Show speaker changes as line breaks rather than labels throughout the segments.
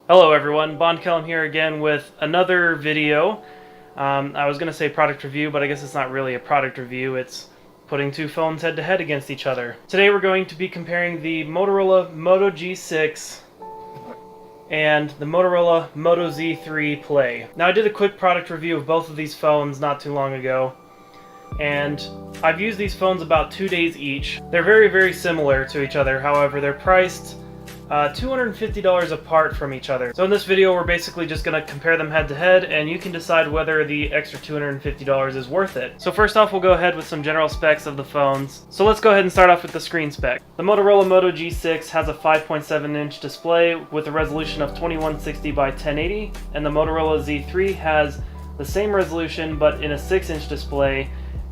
Hello everyone, Bondkelm here again with another video. I was going to say product review, but I guess it's not really a product review, it's putting two phones head to head against each other. Today we're going to be comparing the Motorola Moto G6 and the Motorola Moto Z3 Play. Now I did a quick product review of both of these phones not too long ago, and I've used these phones about 2 days each. They're very similar to each other, however they're priced $250 apart from each other. So in this video we're basically just going to compare them head to head, and you can decide whether the extra $250 is worth it. So first off, we'll go ahead with some general specs of the phones. So let's go ahead and start off with the screen spec. The Motorola Moto G6 has a 5.7-inch display with a resolution of 2160 by 1080, and the Motorola Z3 has the same resolution but in a 6-inch display,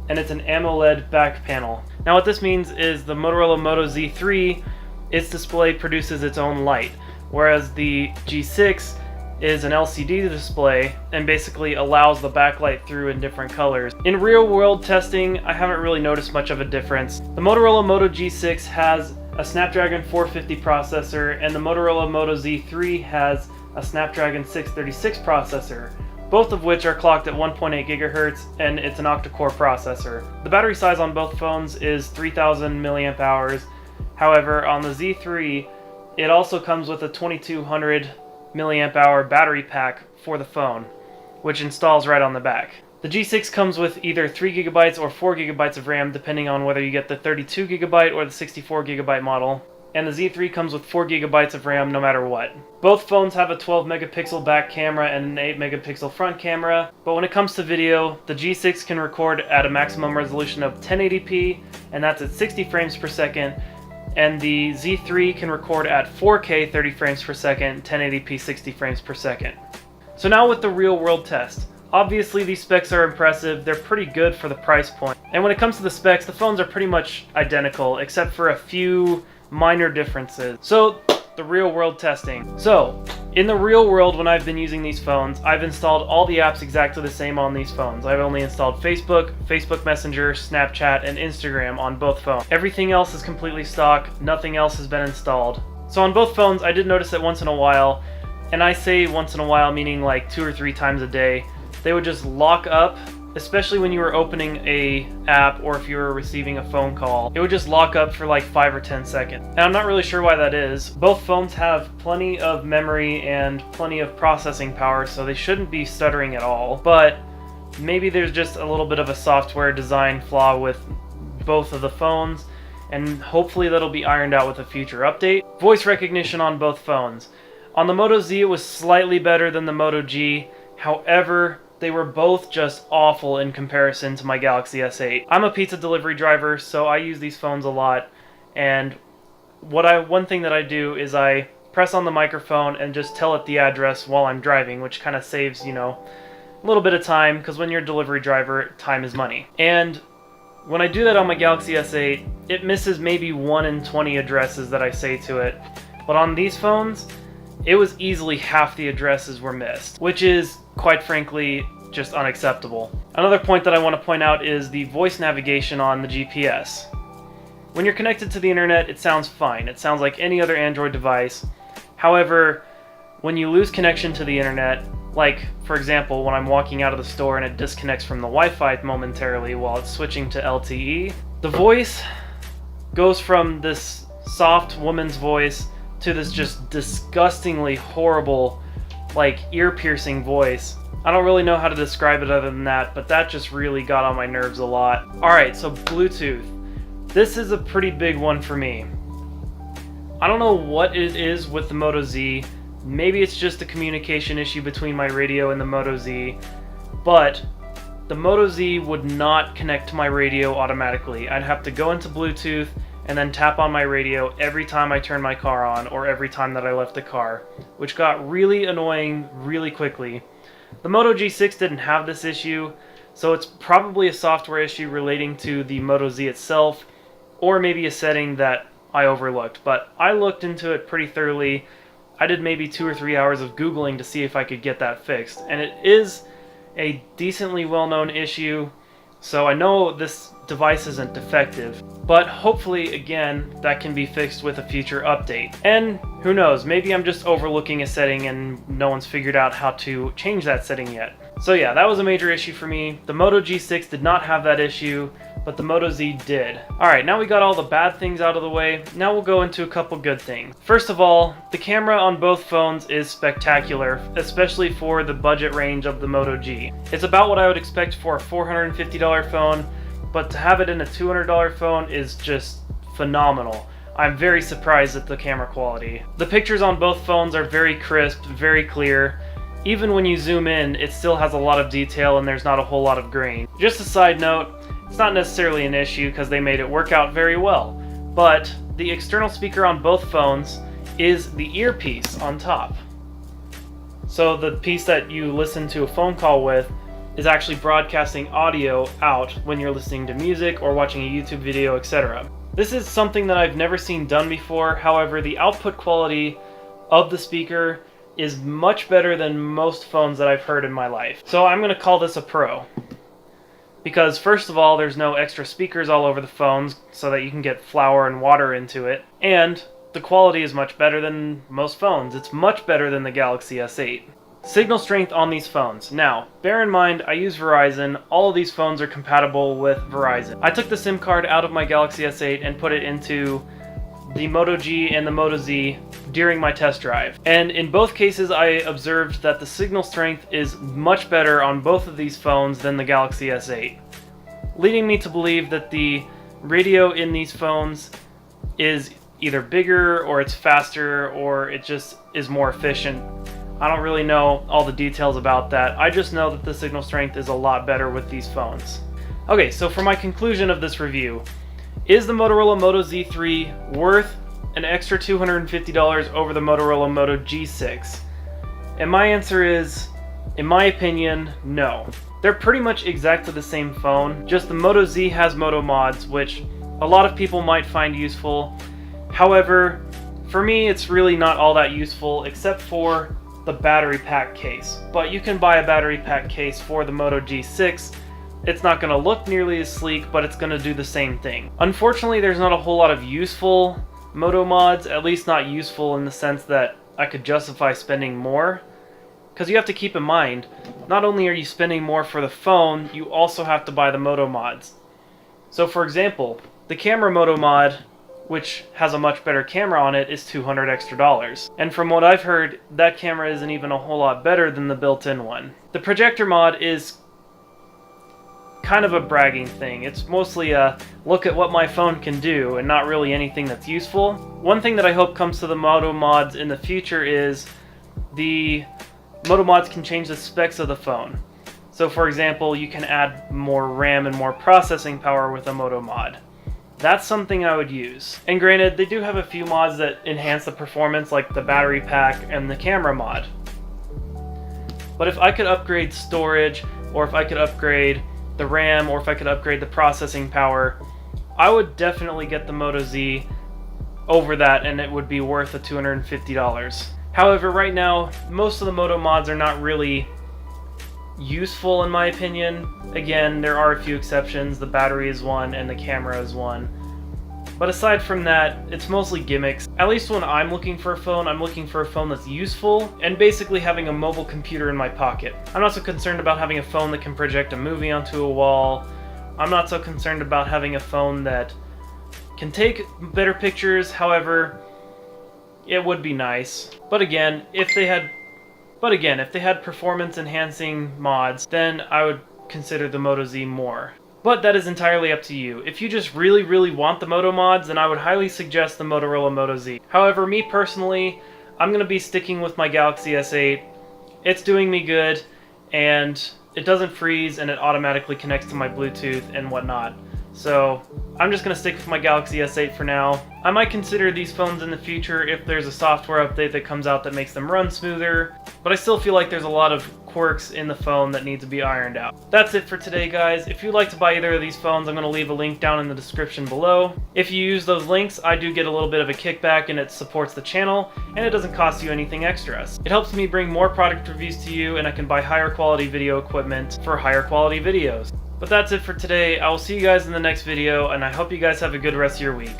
and it's an AMOLED back panel. Now what this means is the Motorola Moto Z3, its display produces its own light, whereas the G6 is an LCD display and basically allows the backlight through in different colors. In real-world testing, I haven't really noticed much of a difference. The Motorola Moto G6 has a Snapdragon 450 processor, and the Motorola Moto Z3 has a Snapdragon 636 processor, both of which are clocked at 1.8 GHz, and it's an octa-core processor. The battery size on both phones is 3000 mAh. However, on the Z3, it also comes with a 2200 mAh battery pack for the phone, which installs right on the back. The G6 comes with either 3GB or 4GB of RAM, depending on whether you get the 32GB or the 64GB model, and the Z3 comes with 4GB of RAM no matter what. Both phones have a 12-megapixel back camera and an 8-megapixel front camera, but when it comes to video, the G6 can record at a maximum resolution of 1080p, and that's at 60 frames per second, and the Z3 can record at 4K 30 frames per second, 1080p 60 frames per second. So now with the real world test. Obviously these specs are impressive, they're pretty good for the price point. And when it comes to the specs, the phones are pretty much identical, except for a few minor differences. So, the real world testing. So, in the real world, when I've been using these phones, I've installed all the apps exactly the same on these phones. I've only installed Facebook, Facebook Messenger, Snapchat, and Instagram on both phones. Everything else is completely stock, nothing else has been installed. So on both phones, I did notice that once in a while, and I say once in a while meaning like 2 or 3 times a day, they would just lock up, especially when you were opening a app or if you were receiving a phone call. It would just lock up for like 5 or 10 seconds. And I'm not really sure why that is. Both phones have plenty of memory and plenty of processing power, so they shouldn't be stuttering at all. But maybe there's just a little bit of a software design flaw with both of the phones, and hopefully that'll be ironed out with a future update. Voice recognition on both phones. On the Moto Z, it was slightly better than the Moto G. However, they were both just awful in comparison to my Galaxy S8. I'm a pizza delivery driver, so I use these phones a lot, and one thing that I do is I press on the microphone and just tell it the address while I'm driving, which kind of saves, you know, a little bit of time, because when you're a delivery driver, time is money. And when I do that on my Galaxy S8, it misses maybe 1 in 20 addresses that I say to it. But on these phones, it was easily half the addresses were missed, which is, quite frankly, just unacceptable. Another point that I want to point out is the voice navigation on the GPS. When you're connected to the internet, it sounds fine. It sounds like any other Android device. However, when you lose connection to the internet, like, for example, when I'm walking out of the store and it disconnects from the Wi-Fi momentarily while it's switching to LTE, the voice goes from this soft woman's voice to this just disgustingly horrible, like, ear-piercing voice. I don't really know how to describe it other than that, but that just really got on my nerves a lot. Alright, so Bluetooth. This is a pretty big one for me. I don't know what it is with the Moto Z. Maybe it's just a communication issue between my radio and the Moto Z, but the Moto Z would not connect to my radio automatically. I'd have to go into Bluetooth and then tap on my radio every time I turned my car on or every time that I left the car, which got really annoying really quickly. The Moto G6 didn't have this issue, so it's probably a software issue relating to the Moto Z itself, or maybe a setting that I overlooked, but I looked into it pretty thoroughly. I did maybe 2 or 3 hours of Googling to see if I could get that fixed, and it is a decently well-known issue. So I know this device isn't defective, but hopefully, again, that can be fixed with a future update. And who knows, maybe I'm just overlooking a setting and no one's figured out how to change that setting yet. So yeah, that was a major issue for me. The Moto G6 did not have that issue, but the Moto Z did. Alright, now we got all the bad things out of the way, now we'll go into a couple good things. First of all, the camera on both phones is spectacular, especially for the budget range of the Moto G. It's about what I would expect for a $450 phone, but to have it in a $200 phone is just phenomenal. I'm very surprised at the camera quality. The pictures on both phones are very crisp, very clear. Even when you zoom in, it still has a lot of detail and there's not a whole lot of grain. Just a side note, it's not necessarily an issue because they made it work out very well, but the external speaker on both phones is the earpiece on top. So the piece that you listen to a phone call with is actually broadcasting audio out when you're listening to music or watching a YouTube video, etc. This is something that I've never seen done before. However, the output quality of the speaker is much better than most phones that I've heard in my life. So I'm going to call this a pro. Because first of all, there's no extra speakers all over the phones so that you can get flour and water into it. And the quality is much better than most phones. It's much better than the Galaxy S8. Signal strength on these phones. Now, bear in mind, I use Verizon. All of these phones are compatible with Verizon. I took the SIM card out of my Galaxy S8 and put it into the Moto G and the Moto Z during my test drive. And in both cases, I observed that the signal strength is much better on both of these phones than the Galaxy S8, leading me to believe that the radio in these phones is either bigger or it's faster or it just is more efficient. I don't really know all the details about that. I just know that the signal strength is a lot better with these phones. Okay, so for my conclusion of this review, is the Motorola Moto Z3 worth an extra $250 over the Motorola Moto G6? And my answer is, in my opinion, no. They're pretty much exactly the same phone, just the Moto Z has Moto mods, which a lot of people might find useful. However, for me, it's really not all that useful, except for the battery pack case. But you can buy a battery pack case for the Moto G6. It's not going to look nearly as sleek, but it's going to do the same thing. Unfortunately, there's not a whole lot of useful Moto mods, at least not useful in the sense that I could justify spending more. Because you have to keep in mind, not only are you spending more for the phone, you also have to buy the Moto mods. So for example, the camera Moto mod, which has a much better camera on it, is $200 extra. And from what I've heard, that camera isn't even a whole lot better than the built-in one. The projector mod is kind of a bragging thing. It's mostly a look at what my phone can do and not really anything that's useful. One thing that I hope comes to the Moto mods in the future is the Moto mods can change the specs of the phone. So for example, you can add more RAM and more processing power with a Moto mod. That's something I would use. And granted, they do have a few mods that enhance the performance, like the battery pack and the camera mod. But if I could upgrade storage, or if I could upgrade the RAM, or if I could upgrade the processing power, I would definitely get the Moto Z over that, and it would be worth the $250. However, right now, most of the Moto mods are not really useful in my opinion. Again, there are a few exceptions. The battery is one and the camera is one. But aside from that, it's mostly gimmicks. At least when I'm looking for a phone, I'm looking for a phone that's useful and basically having a mobile computer in my pocket. I'm not so concerned about having a phone that can project a movie onto a wall. I'm not so concerned about having a phone that can take better pictures. However, it would be nice. But again, if they had performance enhancing mods, then I would consider the Moto Z more. But that is entirely up to you. If you just really want the Moto mods, then I would highly suggest the Motorola Moto Z. However, me personally, I'm going to be sticking with my Galaxy S8. It's doing me good, and it doesn't freeze, and it automatically connects to my Bluetooth and whatnot. So I'm just going to stick with my Galaxy S8 for now. I might consider these phones in the future if there's a software update that comes out that makes them run smoother, but I still feel like there's a lot of quirks in the phone that need to be ironed out. That's it for today, guys. If you'd like to buy either of these phones, I'm going to leave a link down in the description below. If you use those links, I do get a little bit of a kickback, and it supports the channel, and it doesn't cost you anything extra. It helps me bring more product reviews to you, and I can buy higher quality video equipment for higher quality videos. But that's it for today. I will see you guys in the next video, and I hope you guys have a good rest of your week.